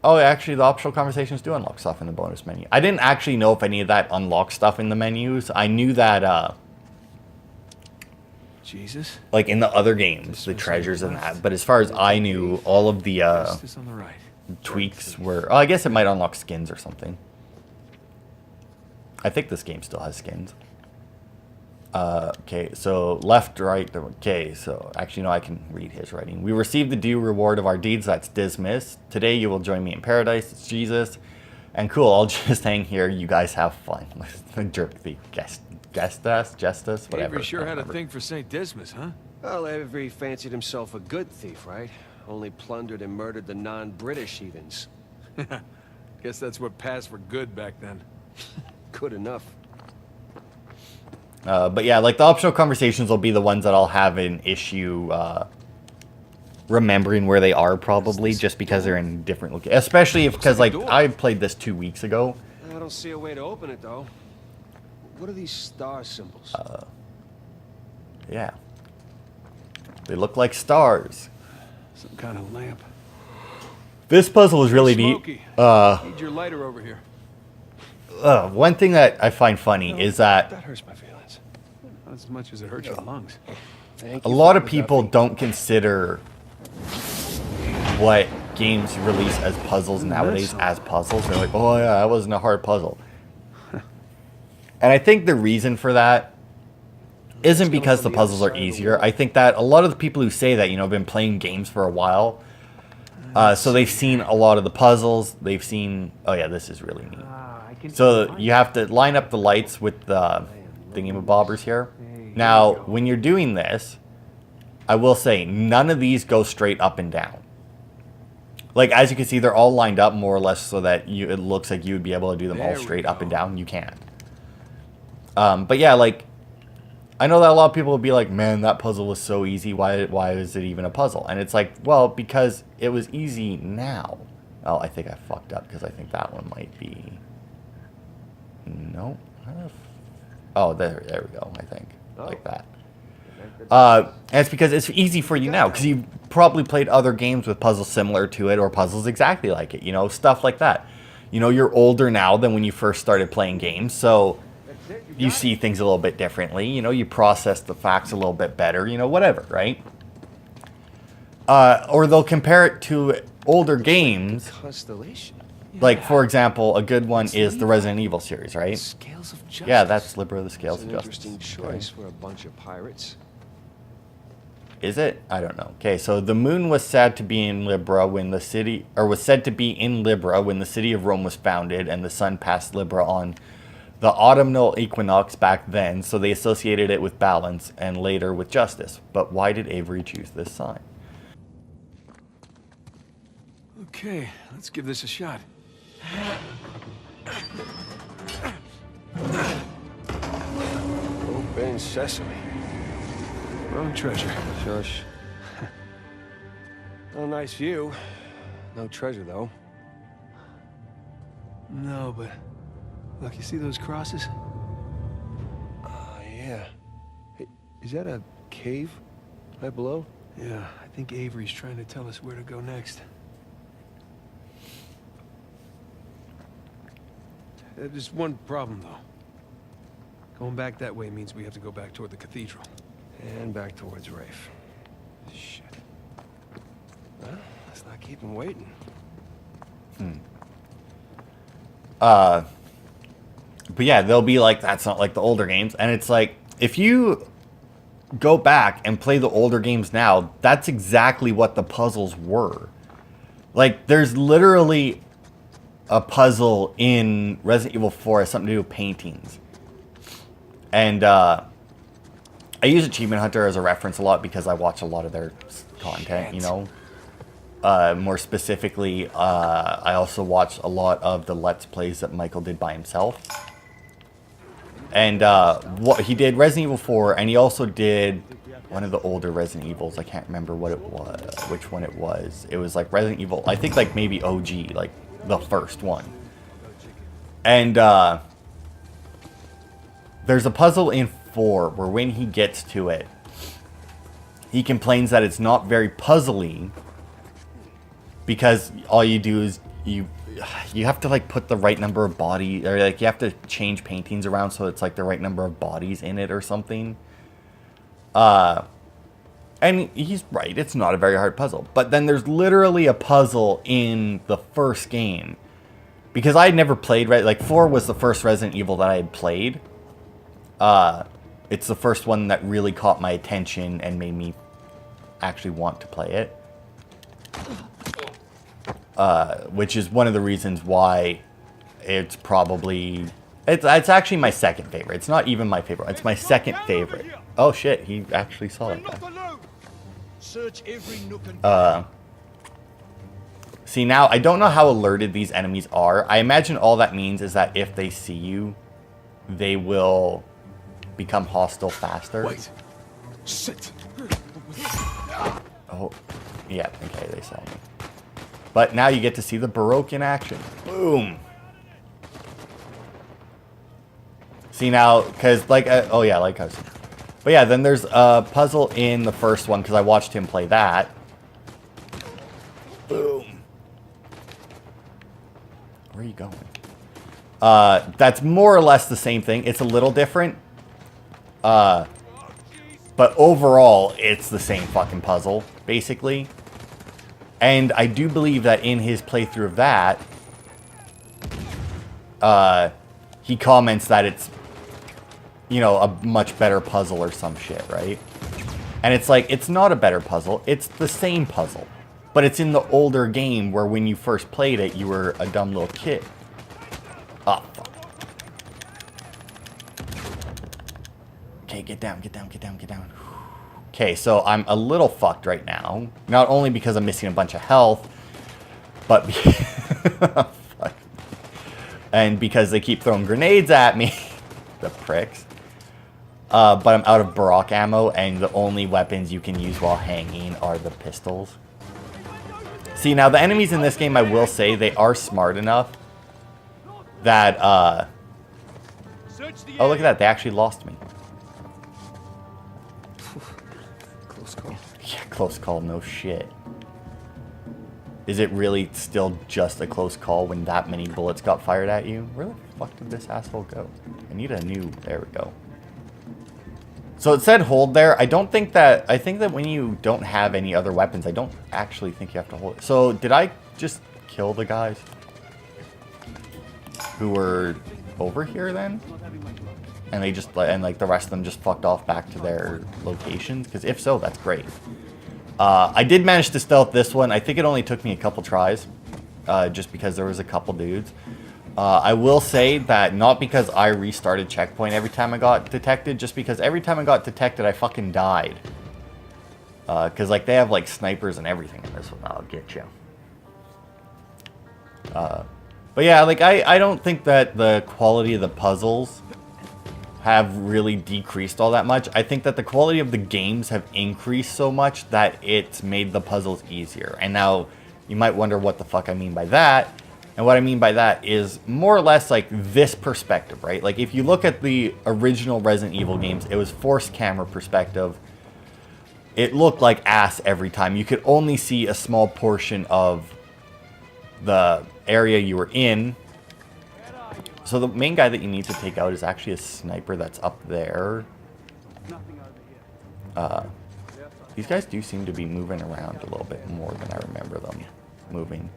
Oh, actually, the optional conversations do unlock stuff in the bonus menu. I didn't actually know if any of that unlocked stuff in the menus. I knew that,
Jesus.
like, in the other games, the treasures and that. But as far as I knew, all of the
This on the right.
tweaks were... Oh, I guess it might unlock skins or something. I think this game still has skins. Okay, so left, right. Okay, so actually, no, I can read his writing. We received the due reward of our deeds. That's Dismas. Today you will join me in paradise. It's Jesus. And cool, I'll just hang here. You guys have fun. Jerk thief. Gestus, whatever.
Avery sure
I don't
had a
remember.
thing for St. Dismas, huh?
Well, Avery fancied himself a good thief, right? Only plundered and murdered the non-British heathens.
Guess that's what passed for good back then.
Good enough.
But yeah, like the optional conversations will be the ones that I'll have an issue remembering where they are, probably, just because they're in different locations. Especially because, like, I played this 2 weeks ago.
I don't see a way to open it, though. What are these star symbols?
Yeah. They look like stars.
Some kind of lamp.
This puzzle is really neat.
Smokey, need your lighter over here.
One thing that I find funny is that
That hurts my feelings.
Not as much as it hurts your lungs.
Thank
a
you
lot
for
of
the
people
duffy.
don't consider what games release as puzzles nowadays as puzzles. They're like, oh yeah, that wasn't a hard puzzle. And I think the reason for that isn't because the puzzles are easier. I think that a lot of the people who say that, you know, have been playing games for a while, So they've seen a lot of the puzzles. They've seen... Oh, yeah, this is really neat. So you have to line up the lights with the thingamabobbers here. Now, when you're doing this, I will say, none of these go straight up and down. Like, as you can see, they're all lined up more or less so that it looks like you would be able to do them all straight up and down. You can't. But yeah, like, I know that a lot of people will be like, man, that puzzle was so easy. Why is it even a puzzle? And it's like, well, because it was easy now. Oh, I think I fucked up because I think that one might be... No. Oh, there we go, I think. Like that. And it's because it's easy for you now, because you've probably played other games with puzzles similar to it, or puzzles exactly like it, you know, stuff like that. You know, you're older now than when you first started playing games, so you see things a little bit differently, you know, you process the facts a little bit better, you know, whatever, right? Or they'll compare it to older games.
Constellation.
Like, for example, a good one is the Resident Evil series, right?
Scales of Justice.
Yeah, that's Libra, the Scales
It's
of
an
Justice.
interesting choice for a bunch of pirates.
Is it? I don't know. Okay, so the moon was said to be in Libra when the city, or was said to be in Libra when the city of Rome was founded, and the sun passed Libra on the autumnal equinox back then, so they associated it with balance and later with justice. But why did Avery choose this sign?
Okay, let's give this a shot.
Open sesame.
Wrong treasure.
Shush. Oh, nice view. No treasure, though.
No, but look, you see those crosses?
Oh, yeah. Hey, is that a cave right below?
Yeah, I think Avery's trying to tell us where to go next. There's one problem, though. Going back that way means we have to go back toward the cathedral.
And back towards Rafe.
Shit.
Well, let's not keep him waiting.
But yeah, they'll be like, that's not like the older games. And it's like, if you go back and play the older games now, that's exactly what the puzzles were. Like, there's literally a puzzle in Resident Evil 4 has something to do with paintings. And I use Achievement Hunter as a reference a lot because I watch a lot of their content, you know. More specifically, I also watch a lot of the Let's Plays that Michael did by himself. And what he did Resident Evil 4, and he also did one of the older Resident Evils. I can't remember what it was, which one it was. It was like Resident Evil, I think like maybe OG, like the first one. And there's a puzzle in 4 where when he gets to it, he complains that it's not very puzzly because all you do is you have to like put the right number of bodies, or like you have to change paintings around so it's like the right number of bodies in it or something. And he's right, it's not a very hard puzzle. But then there's literally a puzzle in the first game. Because I had never played, right? Like 4 was the first Resident Evil that I had played. It's the first one that really caught my attention and made me actually want to play it. Which is one of the reasons why it's probably... It's actually my second favorite. It's not even my favorite. It's my second favorite. Oh shit, he actually saw it. See, now, I don't know how alerted these enemies are. I imagine all that means is that if they see you, they will become hostile faster.
Wait. Sit.
Oh, yeah, okay, they saw me. But now you get to see the Baroque in action. Boom. See now, because like, oh yeah, like I was... But yeah, then there's a puzzle in the first one, because I watched him play that. Boom. Where are you going? That's more or less the same thing. It's a little different. But overall, it's the same fucking puzzle, basically. And I do believe that in his playthrough of that, he comments that it's, you know, a much better puzzle or some shit, right? And it's like, it's not a better puzzle. It's the same puzzle. But it's in the older game where when you first played it, you were a dumb little kid. Oh, fuck. Okay, get down, get down, get down, get down. Okay, so I'm a little fucked right now. Not only because I'm missing a bunch of health, but fuck. And because they keep throwing grenades at me. The pricks. But I'm out of Barak ammo, and the only weapons you can use while hanging are the pistols. See, now the enemies in this game, I will say, they are smart enough that, oh, look at that, they actually lost me.
Close call.
Yeah, close call, no shit. Is it really still just a close call when that many bullets got fired at you? Where the fuck did this asshole go? I need a new, there we go. So it said hold there. I think that when you don't have any other weapons, I don't actually think you have to hold it. So did I just kill the guys who were over here then? And they just, and like the rest of them just fucked off back to their locations? Because if so, that's great. I did manage to stealth this one. I think it only took me a couple tries, just because there was a couple dudes. I will say that not because I restarted checkpoint every time I got detected, just because every time I got detected, I fucking died. Because like they have like snipers and everything in this one. I'll get you. But yeah, like I don't think that the quality of the puzzles have really decreased all that much. I think that the quality of the games have increased so much that it's made the puzzles easier. And now you might wonder what the fuck I mean by that. And what I mean by that is more or less like this perspective, right? Like if you look at the original Resident Evil games, it was forced camera perspective. It looked like ass every time. You could only see a small portion of the area you were in. So the main guy that you need to take out is actually a sniper that's up there. These guys do seem to be moving around a little bit more than I remember them moving.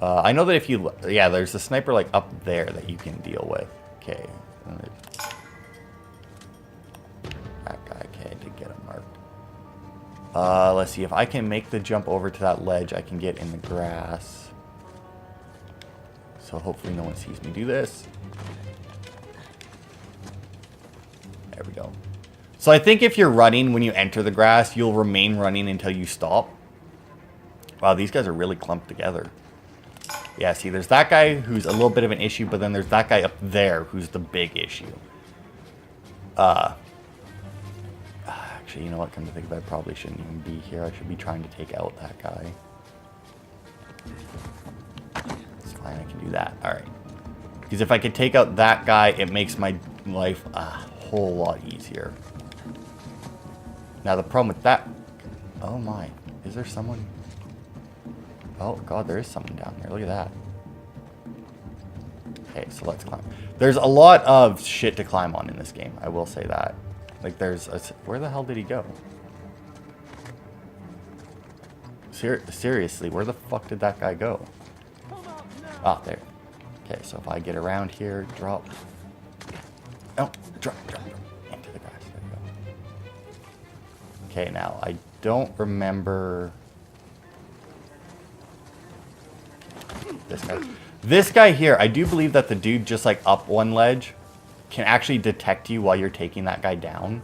I know that if you... Yeah, there's a sniper like up there that you can deal with. Okay. That guy, okay, I did get him marked. Let's see, if I can make the jump over to that ledge, I can get in the grass. So hopefully no one sees me do this. There we go. So I think if you're running when you enter the grass, you'll remain running until you stop. Wow, these guys are really clumped together. Yeah, see, there's that guy who's a little bit of an issue, but then there's that guy up there who's the big issue. Actually, you know what? Come to think about it, I probably shouldn't even be here. I should be trying to take out that guy. It's fine, I can do that. Alright. Because if I could take out that guy, it makes my life a whole lot easier. Now, the problem with that... Oh my. Is there someone... Oh god, there is someone down there. Look at that. Okay, so let's climb. There's a lot of shit to climb on in this game. I will say that. Like, there's a... Where the hell did he go? Seriously, where the fuck did that guy go? Ah, there. Okay, so if I get around here, drop. Oh, drop. Into the grass. There we go. Okay, now, I don't remember... This guy here, I do believe that the dude just like up one ledge can actually detect you while you're taking that guy down,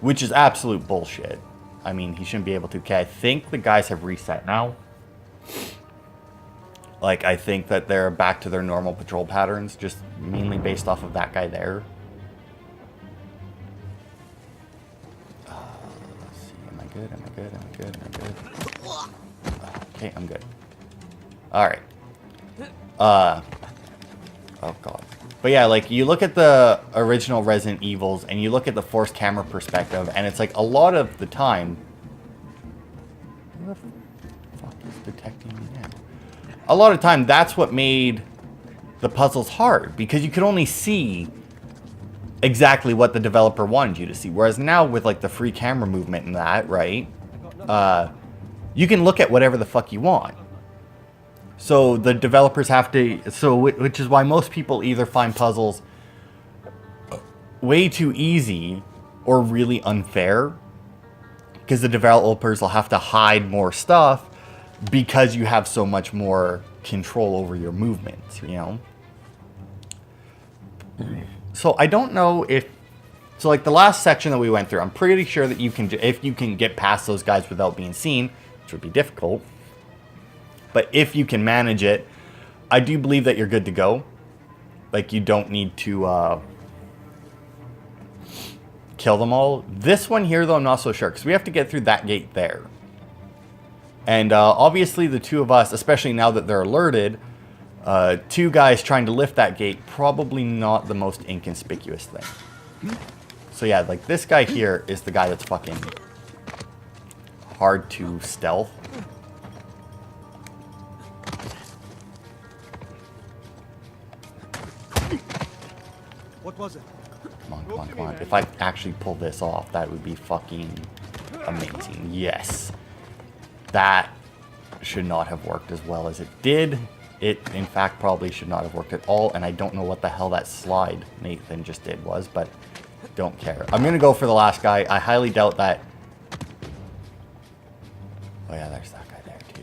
which is absolute bullshit. I mean, he shouldn't be able to. Okay, I think the guys have reset now. Like, I think that they're back to their normal patrol patterns, just mainly based off of that guy there. Let's see, am I good? Am I good? Am I good? Am I good? Okay, I'm good. Alright. Oh god. But yeah, like, you look at the original Resident Evils, and you look at the forced camera perspective, and it's like, a lot of the time... Who the fuck is detecting me now? A lot of time, that's what made the puzzles hard, because you could only see exactly what the developer wanted you to see. Whereas now, with, like, the free camera movement and that, right? You can look at whatever the fuck you want. So the developers have to, which is why most people either find puzzles way too easy or really unfair. because the developers will have to hide more stuff because you have so much more control over your movements, you know? So I don't know if... So like the last section that we went through, I'm pretty sure that you can, if you can get past those guys without being seen, which would be difficult, but if you can manage it, I do believe that you're good to go. Like, you don't need to kill them all. This one here, though, I'm not so sure, because we have to get through that gate there. And obviously the two of us, especially now that they're alerted, two guys trying to lift that gate, probably not the most inconspicuous thing. So yeah, like this guy here is the guy that's fucking hard to stealth.
What was it?
Come on, come on, come on. If I actually pull this off, that would be fucking amazing. Yes. That should not have worked as well as it did. It, in fact, probably should not have worked at all, and I don't know what the hell that slide Nathan just did was, but don't care. I'm going to go for the last guy. I highly doubt that... Oh yeah, there's that guy there, too.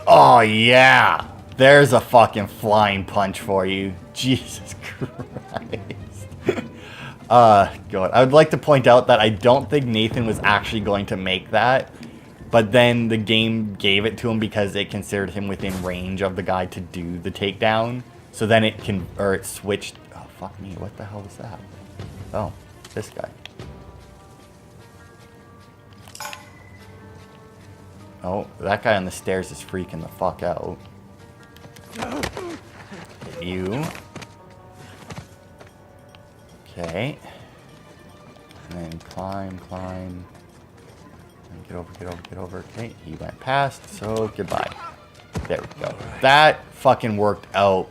Oh yeah! There's a fucking flying punch for you. Jesus Christ. God. I would like to point out that I don't think Nathan was actually going to make that. But then the game gave it to him because it considered him within range of the guy to do the takedown. So then it can, or it switched. Oh, fuck me. What the hell was that? Oh, this guy. Oh, that guy on the stairs is freaking the fuck out. You. Okay. And then climb, climb. And get over, get over, get over. Okay, he went past, so goodbye. There we go. That fucking worked out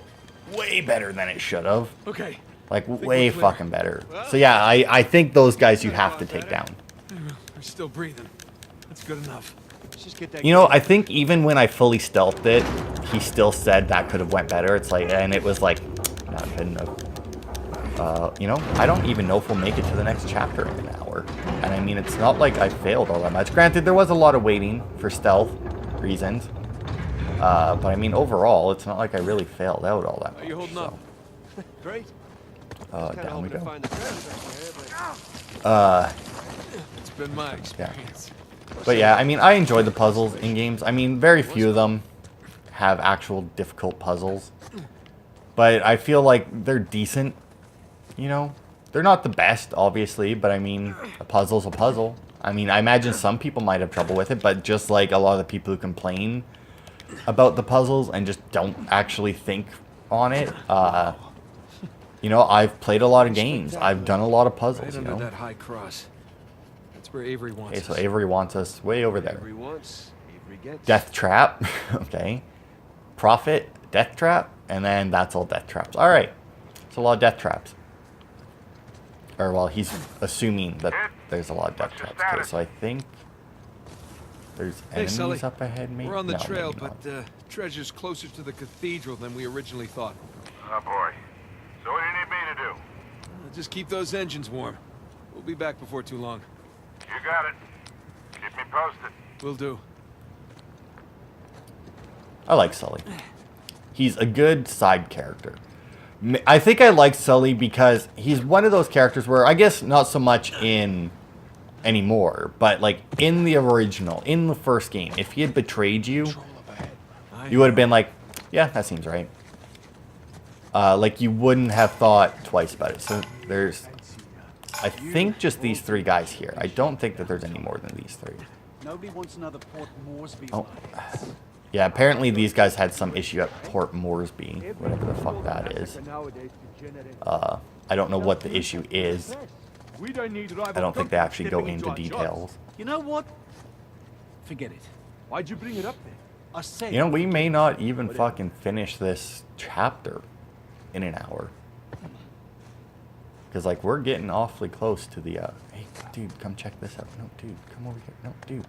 way better than it should have.
Okay.
Like, way fucking better. So yeah, I think those guys you have to take down.
They're still breathing. That's good enough.
Just get that.
You know, I think even when I fully stealthed it, he still said that could have went better. It's like, and it was like, not good enough. You know, I don't even know if we'll make it to the next chapter in an hour. And I mean, it's not like I failed all that much. Granted, there was a lot of waiting for stealth reasons. But I mean, overall, it's not like I really failed out all that much.
Are you holding up?
Great.
Down we go.
It's been my experience.
But yeah, I mean, I enjoy the puzzles in games. I mean, very few of them have actual difficult puzzles. But I feel like they're decent, you know? They're not the best, obviously, but I mean, a puzzle's a puzzle. I mean, I imagine some people might have trouble with it, but just like a lot of the people who complain about the puzzles and just don't actually think on it, you know, I've played a lot of games. I've done a lot of puzzles,
Right
you
under
know?
that high cross. That's where Avery wants
Okay, so
us.
Avery wants us way over there.
Avery wants, Avery gets.
Death trap. Okay. Prophet, death trap, and then that's all death traps. All right. It's a lot of death traps. Or, well, he's assuming that there's a lot of death traps. Okay, so I think there's
Hey,
enemies
Sully.
up ahead, maybe?
We're on the
No,
trail,
maybe not.
but treasure's closer to the cathedral than we originally thought.
Oh boy. So what do you need me to do?
Just keep those engines warm. We'll be back before too long.
You got it. Keep me posted.
Will do.
I like Sully. He's a good side character. I think I like Sully because he's one of those characters where, I guess not so much in anymore, but like in the original, in the first game, if he had betrayed you, you would have been like, yeah, that seems right. Like you wouldn't have thought twice about it. So there's, I think, just these three guys here. I don't think that there's any more than these three.
Nobody wants another Port Moresby.
Oh. Yeah, apparently these guys had some issue at Port Moresby, whatever the fuck that is. I don't know what the issue is. I don't think they actually go into details.
You know what? Forget it.
Why'd you bring it up then?
I said.
You know, we may not even fucking finish this chapter in an hour. Because, like, we're getting awfully close to the, hey, dude, come check this out. No, dude, come over here. No, dude.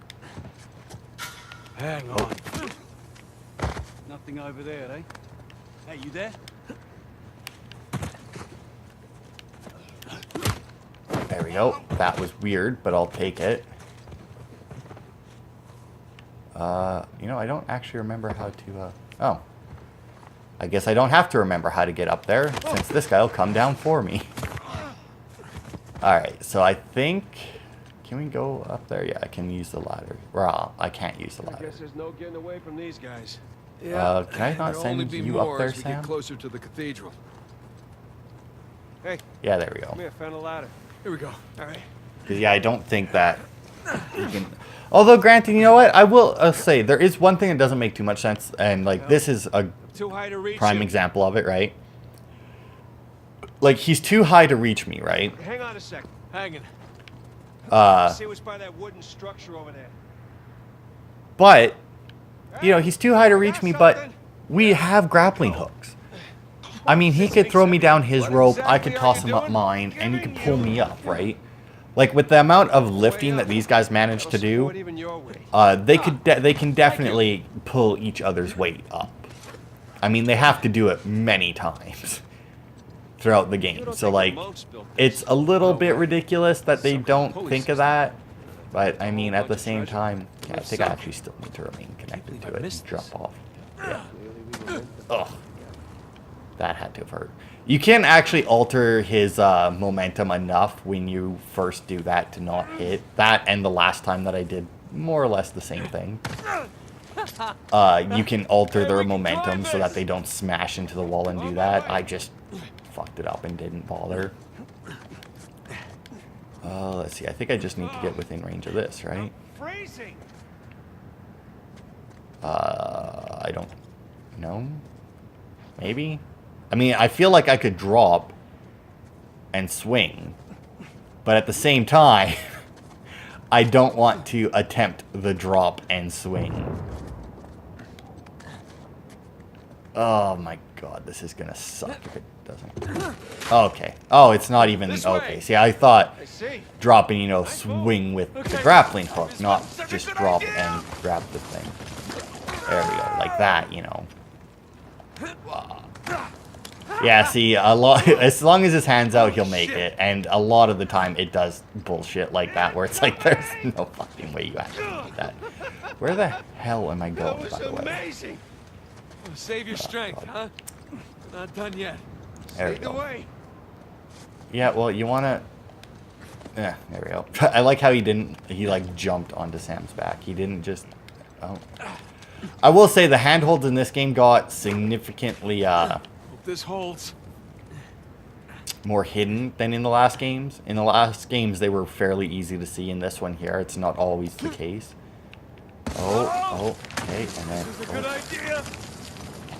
Hang on.
Nothing over there, eh? Hey, you there?
go. That was weird, but I'll take it. You know, I don't actually remember how to, oh. I guess I don't have to remember how to get up there, since this guy will come down for me. Alright, so I think... Can we go up there? Yeah, I can use the ladder. Well, I can't use the
I
ladder.
guess there's no getting away from these guys.
Can I not
There'll only
send
be
you up
more
there,
as we
Sam?
get closer to the cathedral.
Hey,
Yeah, there we go.
come here, found a ladder.
Here we go. All right.
'Cause, yeah, I don't think that you can... Although, granted, you know what? I will say, there is one thing that doesn't make too much sense, and, like, this is a
Too high to reach
prime
you.
example of it, right? Like, he's too high to reach me, right?
Hang on a second.
Hanging.
See what's by that wooden structure over there.
But, you know, he's too high to reach me, but we have grappling hooks. I mean, he could throw me down his rope, I could toss him up mine, and he could pull me up, right? Like, with the amount of lifting that these guys managed to do, they can definitely pull each other's weight up. I mean, they have to do it many times throughout the game. So, like, it's a little bit ridiculous that they don't think of that. But, I mean, at the same time, yeah, I think I actually still need to remain connected to it and jump off. Yeah. Ugh. That had to have hurt. You can actually alter his momentum enough when you first do that to not hit. That and the last time that I did more or less the same thing. You can alter their momentum so that they don't smash into the wall and do that. I just fucked it up and didn't bother. Let's see. I think I just need to get within range of this, right?
Freezing.
I don't know. Maybe? I mean, I feel like I could drop and swing. But at the same time, I don't want to attempt the drop and swing. Oh my god, this is gonna suck if it doesn't. Okay. Oh, it's not even... Okay, see, I thought dropping, you know, swing with the grappling hook, not just drop and grab the thing. There we go, like that, you know. Yeah, see, as long as his hand's out, he'll make it. And a lot of the time, it does bullshit like that, where it's like, there's no fucking way you actually need that. Where the hell am I going, by the way?
Amazing.
Save your strength, huh? Not done yet.
There we go. Yeah, well, you wanna... Yeah, there we go. I like how he like, jumped onto Sam's back. He didn't just... Oh. I will say the handholds in this game got significantly,
Hope this holds.
more hidden than in the last games. In the last games, they were fairly easy to see. In this one here, it's not always the case. Oh, okay, and then...
Good idea.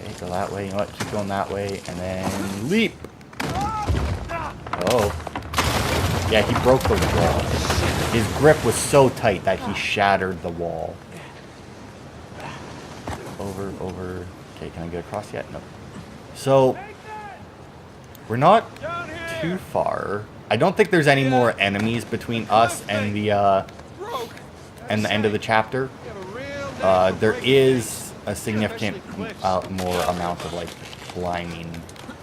Okay, go that way. You know what? Keep going that way, and then leap. Oh. Yeah, he broke the wall. His grip was so tight that he shattered the wall. Over. Okay, can I get across yet? No. So, we're not too far. I don't think there's any more enemies between us and the end of the chapter. There is a significant more amount of like climbing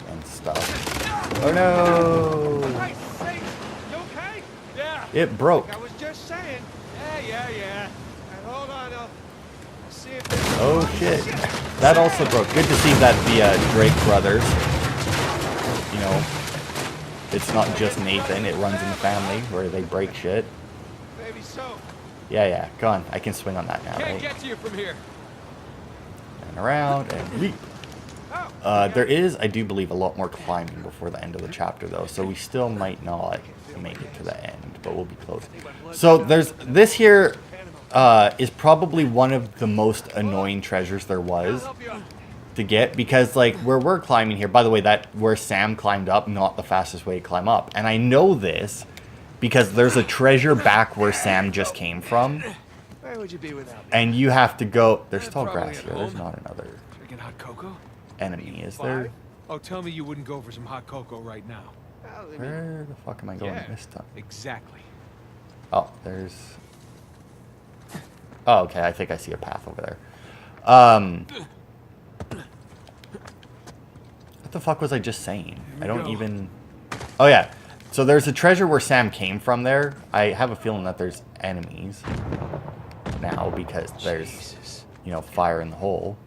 and stuff. Oh no! It broke.
I was just saying. Yeah. Hold on, I'll see if
Oh shit. That also broke. Good to see that the Drake brothers, you know, it's not just Nathan, it runs in the family where they break shit.
maybe so.
Yeah, go on. I can swing on that now,
Can't
right?
get to you from here.
And around and leap. There is, I do believe, a lot more climbing before the end of the chapter, though, so we still might not make it to the end, but we'll be close. So there's this here is probably one of the most annoying treasures there was to get, because like where we're climbing here, by the way, that where Sam climbed up, not the fastest way to climb up, and I know this because there's a treasure back where Sam just came from,
Where would you be without me?
and you have to go. There's tall
Probably
grass
at
here. There's
home.
not another
Drinking hot cocoa?
enemy, is there?
Oh, tell me you wouldn't go for some hot cocoa right now.
Well, I mean,
Where the fuck am I going
Yeah.
this time?
Exactly.
Oh, there's... Oh, okay, I think I see a path over there. What the fuck was I just saying? I don't
go.
even... Oh, yeah. So there's a treasure where Sam came from there. I have a feeling that there's enemies now because there's,
Jesus.
you know, fire in the hole.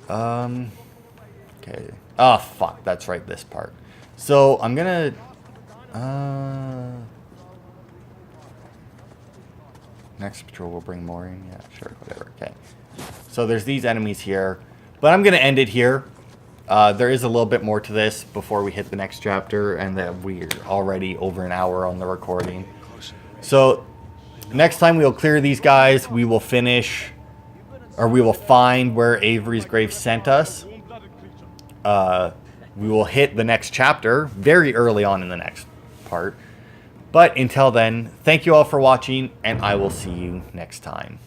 Okay. Oh, fuck. That's right, this part. So I'm gonna... Next patrol will bring more in. Yeah, sure, whatever. Okay. So there's these enemies here. But I'm going to end it here. There is a little bit more to this before we hit the next chapter. And that we're already over an hour on the recording. So next time we'll clear these guys. We will finish... Or we will find where Avery's grave sent us. We will hit the next chapter very early on in the next part. But until then, thank you all for watching, and I will see you next time.